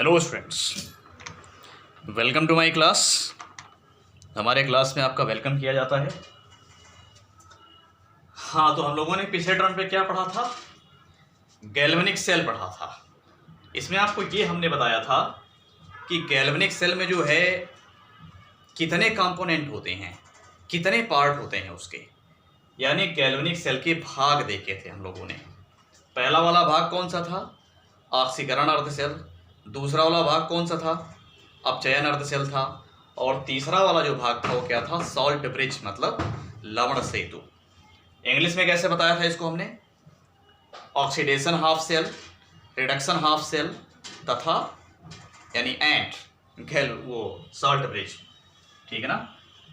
Hello students, welcome to my class. हमारे class में आपका वेलकम किया जाता है। हाँ, तो हम लोगों ने पिछले टर्म पे क्या पढ़ा था? गैल्वेनिक सेल पढ़ा था। इसमें आपको ये हमने बताया था कि गैल्वेनिक सेल में जो है कितने कंपोनेंट होते हैं, कितने पार्ट होते हैं उसके, यानी गैल्वेनिक सेल के भाग देखे थे हम लोगों ने। पहला वाला भाग कौन सा था? ऑक्सीकरण अर्ध सेल। दूसरा वाला भाग कौन सा था? अपचयन अर्ध सेल था। और तीसरा वाला जो भाग था वो क्या था? सॉल्ट ब्रिज, मतलब लवण सेतु। इंग्लिश में कैसे बताया था इसको हमने? Oxidation half cell, reduction half cell तथा यानी एंड वो सॉल्ट ब्रिज। ठीक है ना?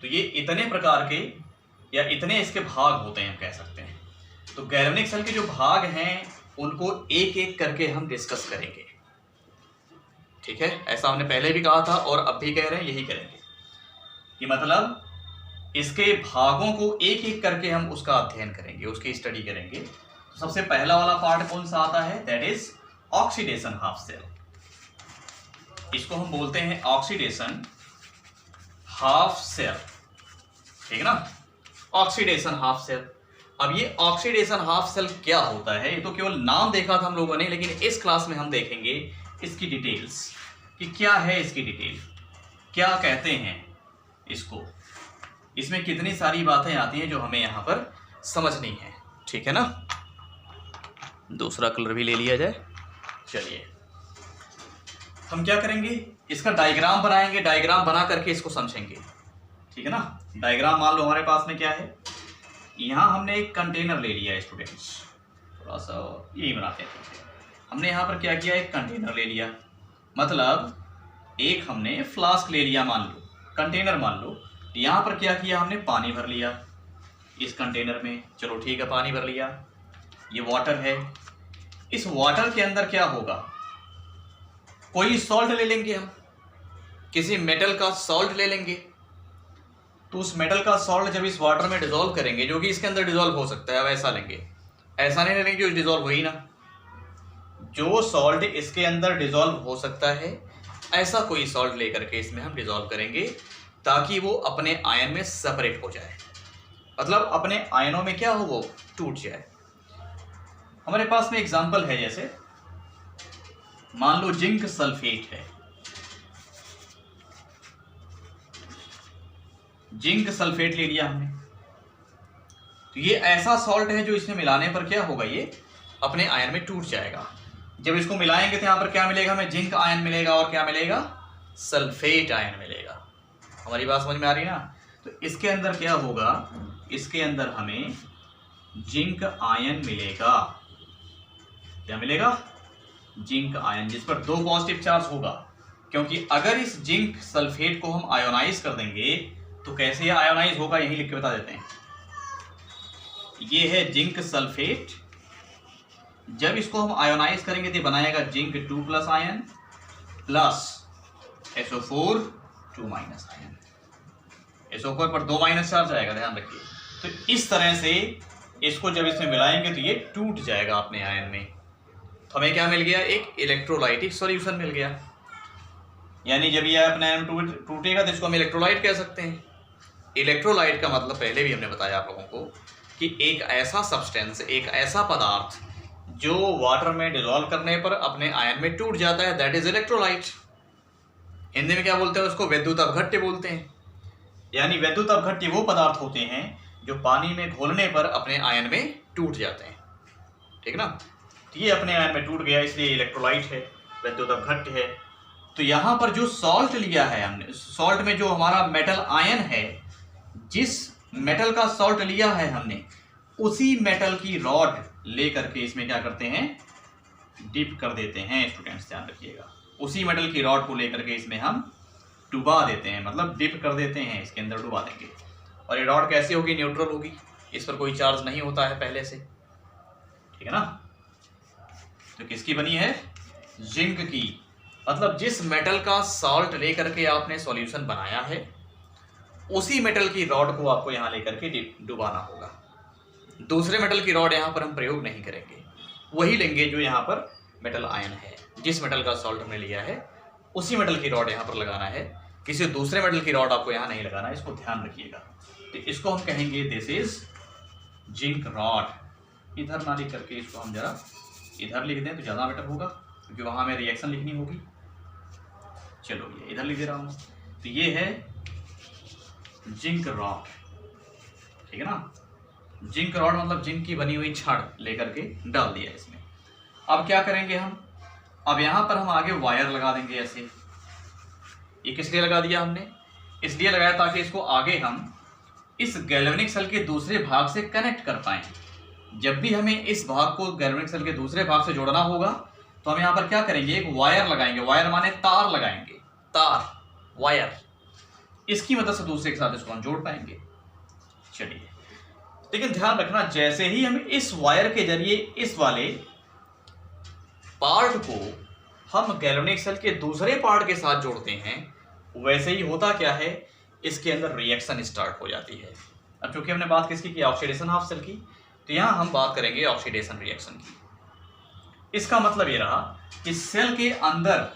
तो ये इतने प्रकार के या इतने इसके भाग होते हैं, हम कह सकते हैं। तो गैल्वेनिक सेल के जो भाग हैं उनको एक एक करके हम डिस्कस करेंगे। ठीक है, ऐसा हमने पहले भी कहा था और अब भी कह रहे हैं, यही करेंगे कि मतलब इसके भागों को एक एक करके हम उसका अध्ययन करेंगे, उसकी स्टडी करेंगे। तो सबसे पहला वाला पार्ट कौन सा आता है? That is oxidation half cell. इसको हम बोलते हैं ऑक्सीडेशन हाफ सेल। ठीक है ना? Oxidation half cell. अब ये ऑक्सीडेशन हाफ सेल क्या होता है? ये तो केवल नाम देखा था हम लोगों ने, लेकिन इस क्लास में हम देखेंगे इसकी डिटेल्स कि क्या है इसकी डिटेल, क्या कहते हैं इसको, इसमें कितनी सारी बातें आती हैं जो हमें यहाँ पर समझनी है। ठीक है ना? दूसरा कलर भी ले लिया जाए। चलिए, हम क्या करेंगे, इसका डायग्राम बनाएंगे, डायग्राम बना करके इसको समझेंगे। ठीक है ना? डायग्राम मान लो हमारे पास में क्या है, यहाँ हमने एक कंटेनर ले लिया है स्टूडेंट्स। थोड़ा सा यही बनाते हैं। हमने यहाँ पर क्या किया, एक कंटेनर ले लिया, मतलब एक हमने फ्लास्क ले लिया, मान लो कंटेनर मान लो। यहाँ पर क्या किया, हमने पानी भर लिया इस कंटेनर में। चलो ठीक है, पानी भर लिया। ये वाटर है। इस वाटर के अंदर क्या होगा, कोई सॉल्ट ले लेंगे हम, किसी मेटल का सॉल्ट ले लेंगे। तो उस मेटल का सॉल्ट जब इस वाटर में डिसॉल्व करेंगे, जो कि इसके अंदर डिसॉल्व हो सकता है, वैसा लेंगे। ऐसा नहीं लेंगे जो डिसॉल्व हो ही ना। जो सॉल्ट इसके अंदर डिसॉल्व हो सकता है, ऐसा कोई सॉल्ट लेकर के इसमें हम डिसॉल्व करेंगे, ताकि वो अपने आयन में सेपरेट हो जाए, मतलब अपने आयनों में क्या हो, वो टूट जाए। हमारे पास में एग्जांपल है, जैसे मान लो जिंक सल्फेट है। जिंक सल्फेट ले लिया हमने, तो ये ऐसा सॉल्ट है जो इसमें मिलाने पर क्या होगा, ये अपने आयन में टूट जाएगा। जब इसको मिलाएंगे तो यहाँ पर क्या मिलेगा हमें? जिंक आयन मिलेगा। और क्या मिलेगा? सल्फेट आयन मिलेगा। हमारी बात समझ में आ रही है ना? तो इसके अंदर क्या होगा, इसके अंदर हमें जिंक आयन मिलेगा। क्या मिलेगा? जिंक आयन, जिस पर 2 पॉजिटिव चार्ज होगा। क्योंकि अगर इस जिंक सल्फेट को हम आयोनाइज कर देंगे तो कैसे ये आयोनाइज होगा, यही लिख के बता देते हैं। ये है जिंक सल्फेट। जब इसको हम आयोनाइज करेंगे तो बनाएगा zinc 2+ ion plus SO4 2- ion. SO4 पर 2- चार्ज आएगा, ध्यान रखिए। तो इस तरह से इसको जब इसमें मिलाएंगे तो ये टूट जाएगा अपने आयन में। तो हमें क्या मिल गया? एक इलेक्ट्रोलाइटिक सॉल्यूशन मिल गया। यानी जब ये अपने आयन टूटेगा तो इसको हम इलेक्ट्रोलाइट कह सकते हैं। इलेक्ट्रोलाइट का मतलब पहले भी हमने बताया आप लोगों को कि एक ऐसा सब्सटेंस, एक ऐसा पदार्थ जो वाटर में डिसॉल्व करने पर अपने आयन में टूट जाता है, दैट इज इलेक्ट्रोलाइट। हिंदी में क्या बोलते हैं उसको? विद्युत अपघट्य बोलते हैं। यानी विद्युत अपघट्य वो पदार्थ होते हैं जो पानी में घोलने पर अपने आयन में टूट जाते हैं। ठीक ना? तो ये अपने आयन में टूट गया, इसलिए इलेक्ट्रोलाइट है, विद्युत अपघट्य है। तो यहाँ पर जो सॉल्ट लिया है हमने, सॉल्ट में जो हमारा मेटल आयन है, जिस मेटल का सॉल्ट लिया है हमने, उसी मेटल की रॉड लेकर के इसमें क्या करते हैं, डिप कर देते हैं। स्टूडेंट्स ध्यान रखिएगा, उसी मेटल की रॉड को लेकर के इसमें हम डुबा देते हैं, मतलब डिप कर देते हैं, इसके अंदर डुबा देंगे। और ये रॉड कैसी होगी? न्यूट्रल होगी, इस पर कोई चार्ज नहीं होता है पहले से। ठीक है ना? तो किसकी बनी है? जिंक की। मतलब जिस मेटल का सॉल्ट लेकर के आपने सॉल्यूशन बनाया है, उसी मेटल की रॉड को आपको यहाँ लेकर के डुबाना होगा। दूसरे मेटल की रॉड यहाँ पर हम प्रयोग नहीं करेंगे, वही लेंगे जो यहाँ पर मेटल आयन है। जिस मेटल का सॉल्ट हमने लिया है उसी मेटल की रॉड यहाँ पर लगाना है, किसी दूसरे मेटल की रॉड आपको यहाँ नहीं लगाना है, इसको ध्यान रखिएगा। तो इसको हम कहेंगे दिस इज जिंक रॉड। इधर ना लिख करके इसको हम जरा इधर लिख दें तो ज़्यादा बेटर होगा, क्योंकि वहाँ हमें रिएक्शन लिखनी होगी। चलो ये इधर लिख दे रहा हूँ। तो ये है जिंक रॉड, ठीक है ना। जिंक रॉड मतलब जिंक की बनी हुई छड़ लेकर के डाल दिया इसमें। अब क्या करेंगे हम, अब यहाँ पर हम आगे वायर लगा देंगे ऐसे। ये किस लिए लगा दिया हमने, इसलिए लगाया ताकि इसको आगे हम इस गैल्वेनिक सेल के दूसरे भाग से कनेक्ट कर पाएं। जब भी हमें इस भाग को गैल्वेनिक सेल के दूसरे भाग से जोड़ना होगा तो हम यहाँ पर क्या करेंगे, एक वायर लगाएंगे। वायर माने तार लगाएंगे, तार, वायर। इसकी मदद से दूसरे के साथ इसको हम जोड़ पाएंगे। चलिए, लेकिन ध्यान रखना, जैसे ही हम इस वायर के जरिए इस वाले पार्ट को हम गैल्वेनिक सेल के दूसरे पार्ट के साथ जोड़ते हैं, वैसे ही होता क्या है, इसके अंदर रिएक्शन स्टार्ट हो जाती है। अब चूंकि हमने बात किसकी की, ऑक्सीडेशन हाफ सेल की, तो यहां हम बात करेंगे ऑक्सीडेशन रिएक्शन की। इसका मतलब ये रहा कि सेल के अंदर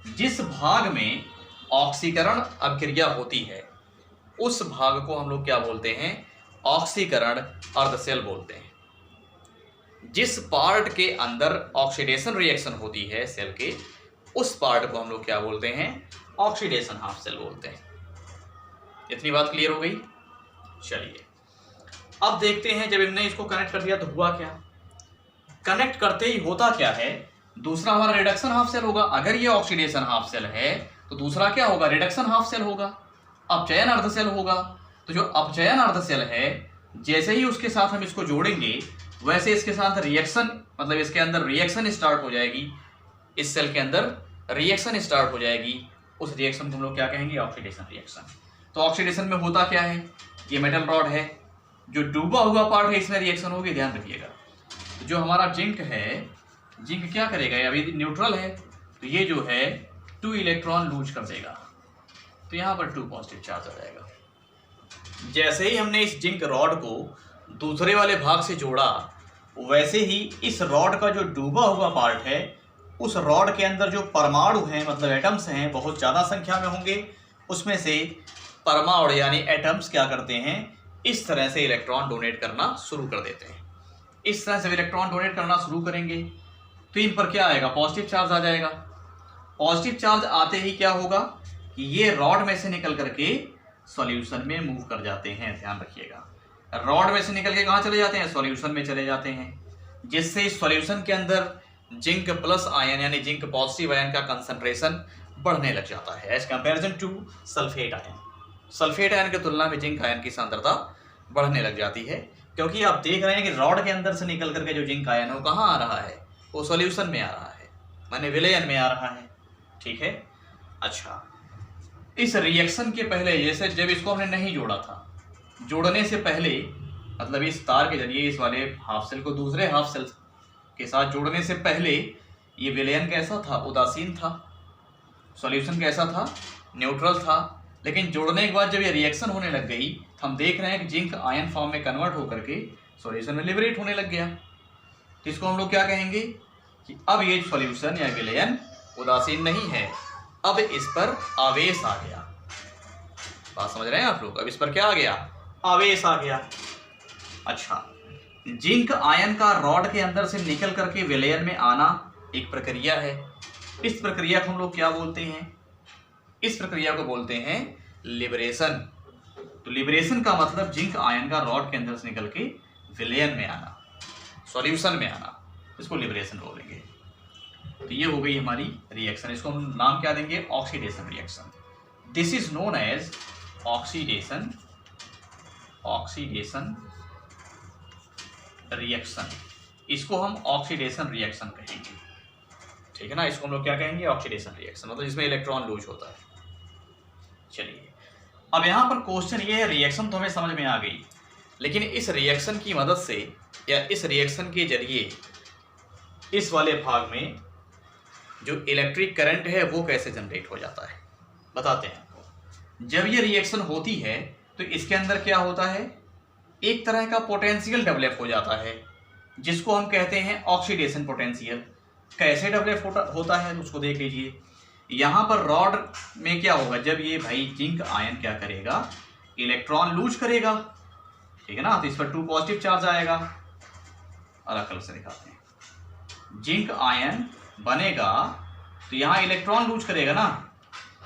जिस भाग में ऑक्सीकरण अभिक्रिया होती है उस भाग को हम लोग क्या बोलते हैं, ऑक्सीकरण अर्धसेल बोलते हैं। जिस पार्ट के अंदर ऑक्सीडेशन रिएक्शन होती है सेल के, उस पार्ट को हम लोग क्या बोलते हैं, ऑक्सीडेशन हाफ सेल बोलते हैं। इतनी बात क्लियर हो गई। चलिए अब देखते हैं, जब हमने इसको कनेक्ट कर दिया तो हुआ क्या। कनेक्ट करते ही होता क्या है, दूसरा हमारा रिडक्शन हाफ सेल होगा। अगर ये ऑक्सीडेशन हाफ सेल है तो दूसरा क्या होगा, रिडक्शन हाफ सेल होगा, अपचयन अर्ध सेल होगा। तो जो अपचयन अर्ध सेल है, जैसे ही उसके साथ हम इसको जोड़ेंगे वैसे इसके साथ रिएक्शन, मतलब इसके अंदर रिएक्शन स्टार्ट हो जाएगी। इस सेल के अंदर रिएक्शन स्टार्ट हो जाएगी। उस रिएक्शन को हम लोग क्या कहेंगे, ऑक्सीडेशन रिएक्शन। तो ऑक्सीडेशन में होता क्या है, ये मेटल रॉड है, जो डूबा हुआ पार्ट है इसमें रिएक्शन होगी। ध्यान रखिएगा, तो जो हमारा जिंक है, जिंक क्या करेगा, अभी न्यूट्रल है, तो ये जो है 2 इलेक्ट्रॉन लूज कर देगा, तो यहाँ पर 2 पॉजिटिव चार्ज आ जाएगा। जैसे ही हमने इस जिंक रॉड को दूसरे वाले भाग से जोड़ा, वैसे ही इस रॉड का जो डूबा हुआ पार्ट है, उस रॉड के अंदर जो परमाणु हैं, मतलब एटम्स हैं, बहुत ज़्यादा संख्या में होंगे। उसमें से परमाणु यानी एटम्स क्या करते हैं, इस तरह से इलेक्ट्रॉन डोनेट करना शुरू कर देते हैं। इस तरह से इलेक्ट्रॉन डोनेट करना शुरू करेंगे तो इन पर क्या आएगा, पॉजिटिव चार्ज आ जाएगा। पॉजिटिव चार्ज आते ही क्या होगा कि ये रॉड में से निकल करके सॉल्यूशन में मूव कर जाते हैं। ध्यान रखिएगा, रॉड में से निकल के कहाँ चले जाते हैं, सॉल्यूशन में चले जाते हैं, जिससे इस सॉल्यूशन के अंदर जिंक प्लस आयन यानी जिंक पॉजिटिव आयन का कंसंट्रेशन बढ़ने लग जाता है as comparison to sulphate ion. Sulphate ion की तुलना में जिंक आयन की सांद्रता बढ़ने लग जाती है, क्योंकि आप देख रहे हैं कि रॉड के अंदर से निकल करके जो जिंक आयन है वो कहाँ आ रहा है, वो सॉल्यूशन में आ रहा है, माने विलयन में आ रहा है। ठीक है, अच्छा, इस रिएक्शन के पहले, जैसे जब इसको हमने नहीं जोड़ा था, जोड़ने से पहले, मतलब इस तार के जरिए इस वाले हाफ सेल को दूसरे हाफ सेल के साथ जोड़ने से पहले ये विलयन कैसा था, उदासीन था। सॉल्यूशन कैसा था, न्यूट्रल था। लेकिन जोड़ने के बाद जब ये रिएक्शन होने लग गई, हम देख रहे हैं कि जिंक आयन फॉर्म में कन्वर्ट होकर के सॉल्यूशन में लिबरेट होने लग गया। तो इसको हम लोग क्या कहेंगे कि अब ये सॉल्यूशन या विलयन उदासीन नहीं है, अब इस पर आवेश आ गया। बात समझ रहे हैं आप लोग, अब इस पर क्या आ गया, आवेश आ गया। अच्छा, जिंक आयन का रॉड के अंदर से निकल करके विलयन में आना एक प्रक्रिया है। इस प्रक्रिया को हम लोग क्या बोलते हैं, इस प्रक्रिया को बोलते हैं लिबरेशन। तो लिबरेशन का मतलब जिंक आयन का रॉड के अंदर से निकल के विलयन में आना, सॉल्यूशन में आना, इसको लिबरेशन बोलेंगे। तो ये हो गई हमारी रिएक्शन। इसको हम नाम क्या देंगे, oxidation reaction. This is known as oxidation reaction. इसको हम ऑक्सीडेशन रिएक्शन कहेंगे। ठीक है ना, इसको हम लोग क्या कहेंगे, ऑक्सीडेशन रिएक्शन, मतलब जिसमें इलेक्ट्रॉन लूज होता है। चलिए, अब यहाँ पर क्वेश्चन ये है, रिएक्शन तो हमें समझ में आ गई, लेकिन इस रिएक्शन की मदद से या इस रिएक्शन के जरिए इस वाले भाग में जो इलेक्ट्रिक करंट है वो कैसे जनरेट हो जाता है, बताते हैं आपको। जब ये रिएक्शन होती है तो इसके अंदर क्या होता है, एक तरह का पोटेंशियल डेवलप हो जाता है, जिसको हम कहते हैं ऑक्सीडेशन पोटेंशियल। कैसे डेवलप होता है उसको देख लीजिए। यहाँ पर रॉड में क्या होगा, जब ये भाई जिंक आयन क्या करेगा, इलेक्ट्रॉन लूज करेगा, ठीक है ना, तो इस पर 2 पॉजिटिव चार्ज आएगा। अलग कलर से दिखाते हैं। जिंक आयन बनेगा तो यहाँ इलेक्ट्रॉन लूज करेगा ना,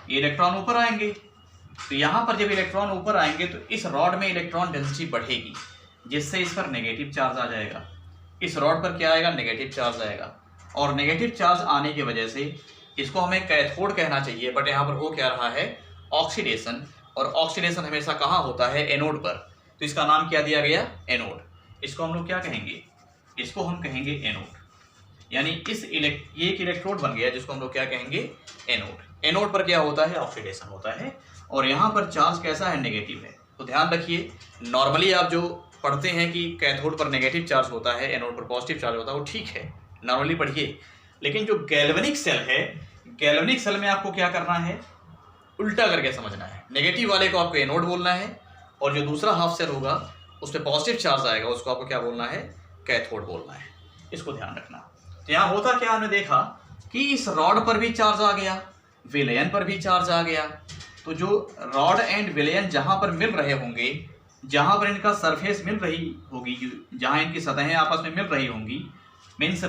ये इलेक्ट्रॉन ऊपर आएंगे, तो यहाँ पर जब इलेक्ट्रॉन ऊपर आएंगे तो इस रॉड में इलेक्ट्रॉन डेंसिटी बढ़ेगी, जिससे इस पर नेगेटिव चार्ज आ जाएगा। इस रॉड पर क्या आएगा, नेगेटिव चार्ज आएगा, और नेगेटिव चार्ज आने की वजह से इसको हमें कैथोड कहना चाहिए, बट यहाँ पर हो क्या रहा है, ऑक्सीडेशन। और ऑक्सीडेशन हमेशा कहाँ होता है, एनोड पर, तो इसका नाम क्या दिया गया, एनोड। इसको हम लोग क्या कहेंगे, इसको हम कहेंगे एनोड। यानी ये एक इलेक्ट्रोड बन गया जिसको हम लोग क्या कहेंगे, एनोड। एनोड पर क्या होता है, ऑक्सीडेशन होता है, और यहाँ पर चार्ज कैसा है, नेगेटिव है। तो ध्यान रखिए, नॉर्मली आप जो पढ़ते हैं कि कैथोड पर नेगेटिव चार्ज होता है, एनोड पर पॉजिटिव चार्ज होता है, वो ठीक है, नॉर्मली पढ़िए। लेकिन जो गैल्वेनिक सेल है, गैल्वेनिक सेल में आपको क्या करना है, उल्टा करके समझना है। नेगेटिव वाले को आपको एनोड बोलना है, और जो दूसरा हाफ सेल होगा उस पर पॉजिटिव चार्ज आएगा, उसको आपको क्या बोलना है, कैथोड बोलना है। इसको ध्यान रखना। तो यहाँ होता क्या, हमने देखा कि इस रॉड पर भी चार्ज आ गया, विलयन पर भी चार्ज आ गया। तो जो रॉड एंड विलयन जहाँ पर मिल रहे होंगे, जहाँ पर इनका सरफेस मिल रही होगी, जहाँ इनकी सतहें आपस में मिल रही होंगी, मीन्स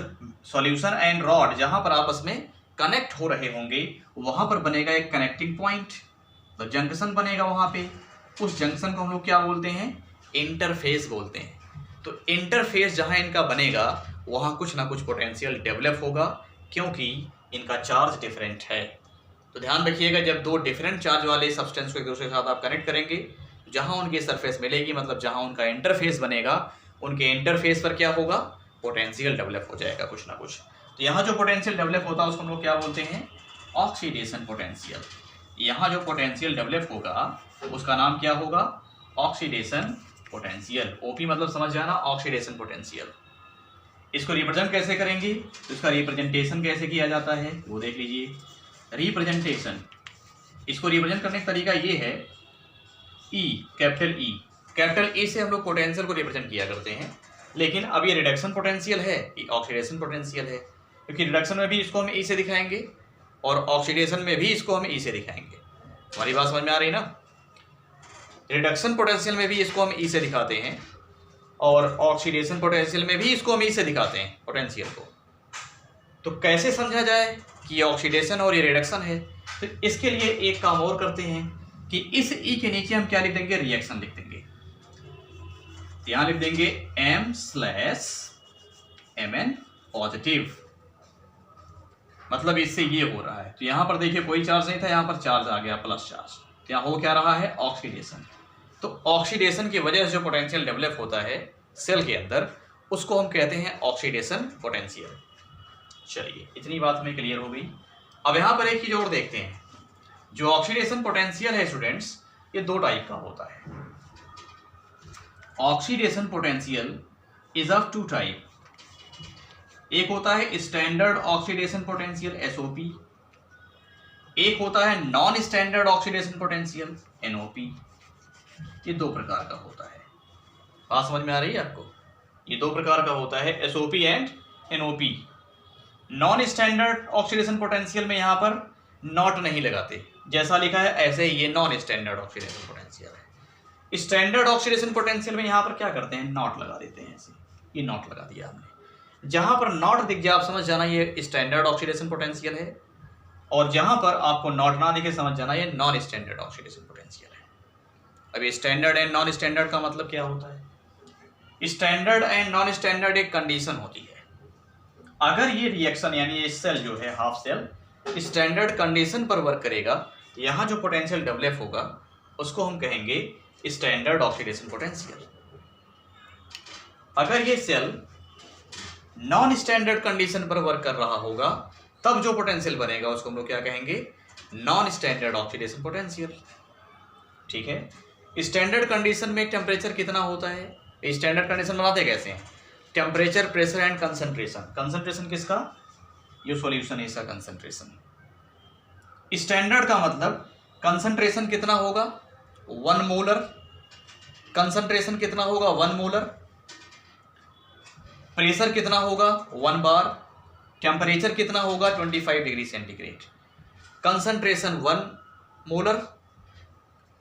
सॉल्यूशन एंड रॉड जहाँ पर आपस में कनेक्ट हो रहे होंगे, वहाँ पर बनेगा एक कनेक्टिंग पॉइंट, तो जंक्शन बनेगा वहाँ पे। उस जंक्शन को हम लोग क्या बोलते हैं, इंटरफेस बोलते हैं। तो इंटरफेस जहाँ इनका बनेगा वहाँ कुछ ना कुछ पोटेंशियल डेवलप होगा, क्योंकि इनका चार्ज डिफरेंट है। तो ध्यान रखिएगा, जब 2 डिफरेंट चार्ज वाले सब्सटेंस को एक दूसरे के साथ आप कनेक्ट करेंगे, जहाँ उनकी सरफेस मिलेगी, मतलब जहाँ उनका इंटरफेस बनेगा, उनके इंटरफेस पर क्या होगा, पोटेंशियल डेवलप हो जाएगा कुछ ना कुछ। तो यहाँ जो पोटेंशियल डेवलप होता है उसको हम लोग क्या बोलते हैं, ऑक्सीडेशन पोटेंशियल। यहाँ जो पोटेंशियल डेवलप होगा उसका नाम क्या होगा, ऑक्सीडेशन पोटेंशियल। ओपी मतलब समझ जाना, ऑक्सीडेशन पोटेंशियल। इसको रिप्रेजेंट कैसे करेंगे, तो इसका रिप्रेजेंटेशन कैसे किया जाता है वो देख लीजिए। रिप्रेजेंटेशन, इसको रिप्रेजेंट करने का तरीका ये है, कैपिटल ई से हम लोग पोटेंशियल को रिप्रेजेंट किया करते हैं। लेकिन अब ये रिडक्शन पोटेंशियल है, ये ऑक्सीडेशन पोटेंशियल है, क्योंकि रिडक्शन में भी इसको हम ई से दिखाएंगे और ऑक्सीडेशन में भी इसको हम ई से दिखाएंगे। हमारी बात समझ में आ रही ना, रिडक्शन पोटेंशियल में भी इसको हम ई से दिखाते हैं और ऑक्सीडेशन पोटेंशियल में भी इसको हम ई से दिखाते हैं पोटेंशियल को। तो कैसे समझा जाए कि ये ऑक्सीडेशन और ये रिडक्शन है, तो इसके लिए एक काम और करते हैं कि इस ई के नीचे हम क्या लिख देंगे, रिएक्शन लिख देंगे। यहां लिख देंगे M/Mn पॉजिटिव, मतलब इससे ये हो रहा है। तो यहां पर देखिए कोई चार्ज नहीं था, यहां पर चार्ज आ गया, प्लस चार्ज। तो यहां हो क्या रहा है, ऑक्सीडेशन। तो ऑक्सीडेशन की वजह से जो पोटेंशियल डेवलप होता है सेल के अंदर, उसको हम कहते हैं ऑक्सीडेशन पोटेंशियल। चलिए, इतनी बात हमें क्लियर हो गई। अब यहां पर एक चीज और देखते हैं, जो ऑक्सीडेशन पोटेंशियल है स्टूडेंट्स, ये 2 टाइप का होता है। Oxidation potential is of 2 type. एक होता है स्टैंडर्ड ऑक्सीडेशन पोटेंशियल SOP, एक होता है non standard oxidation potential NOP। ये 2 प्रकार का होता है। बात समझ में आ रही है आपको, ये 2 प्रकार का होता है, SOP and NOP। Non standard oxidation potential में यहाँ पर नॉट नहीं लगाते, जैसा लिखा है ऐसे ही ये नॉन स्टैंडर्ड ऑक्सीडेशन पोटेंशियल है। स्टैंडर्ड ऑक्सीडेशन पोटेंशियल में यहाँ पर क्या करते हैं, नॉट लगा देते हैं, ऐसे ये नॉट लगा दिया हमने। जहाँ पर नॉट दिख जाए आप समझ जाना ये स्टैंडर्ड ऑक्सीडेशन पोटेंशियल है, और जहाँ पर आपको नॉट ना दिखे समझ जाना ये नॉन स्टैंडर्ड ऑक्सीडेशन पोटेंशियल है। अब स्टैंडर्ड एंड नॉन स्टैंडर्ड का मतलब क्या होता है, स्टैंडर्ड एंड नॉन स्टैंडर्ड एक कंडीशन होती है। अगर ये रिएक्शन यानी ये सेल जो है हाफ सेल स्टैंडर्ड कंडीशन पर वर्क करेगा, यहाँ जो पोटेंशियल डेवलप होगा उसको हम कहेंगे स्टैंडर्ड ऑक्सीडेशन पोटेंशियल। अगर ये सेल नॉन स्टैंडर्ड कंडीशन पर वर्क कर रहा होगा, तब जो पोटेंशियल बनेगा उसको हम लोग क्या कहेंगे, नॉन स्टैंडर्ड ऑक्सीडेशन पोटेंशियल। ठीक है, स्टैंडर्ड कंडीशन में टेम्परेचर कितना होता है, स्टैंडर्ड कंडीशन बनाते कैसे हैं, temperature, pressure and concentration. Concentration किसका, ये सॉल्यूशन है इसका कंसंट्रेशन। स्टैंडर्ड का मतलब कंसंट्रेशन कितना होगा, 1 मोलर। कंसंट्रेशन कितना होगा, 1 मोलर। प्रेशर कितना होगा, 1 बार। टेम्परेचर कितना होगा, 25 degree centigrade. Concentration 1 molar,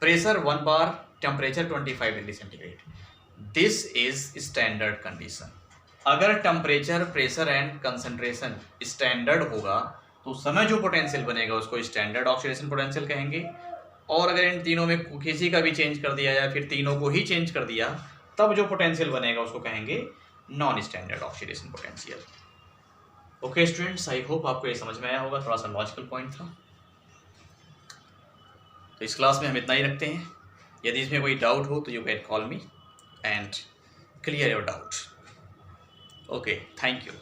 pressure 1 bar, temperature 25 degree centigrade. This is standard condition. अगर temperature, pressure and concentration standard होगा तो उस समय जो पोटेंशियल बनेगा उसको स्टैंडर्ड ऑक्सीडेशन पोटेंशियल कहेंगे। और अगर इन तीनों में किसी का भी चेंज कर दिया या फिर तीनों को ही चेंज कर दिया तब जो पोटेंशियल बनेगा उसको कहेंगे non standard oxidation potential. Okay students, I hope आपको ये समझ में आया होगा, थोड़ा सा लॉजिकल पॉइंट था। तो इस क्लास में हम इतना ही रखते हैं। यदि इसमें कोई डाउट हो तो you can call me and clear your doubt. Okay, thank you.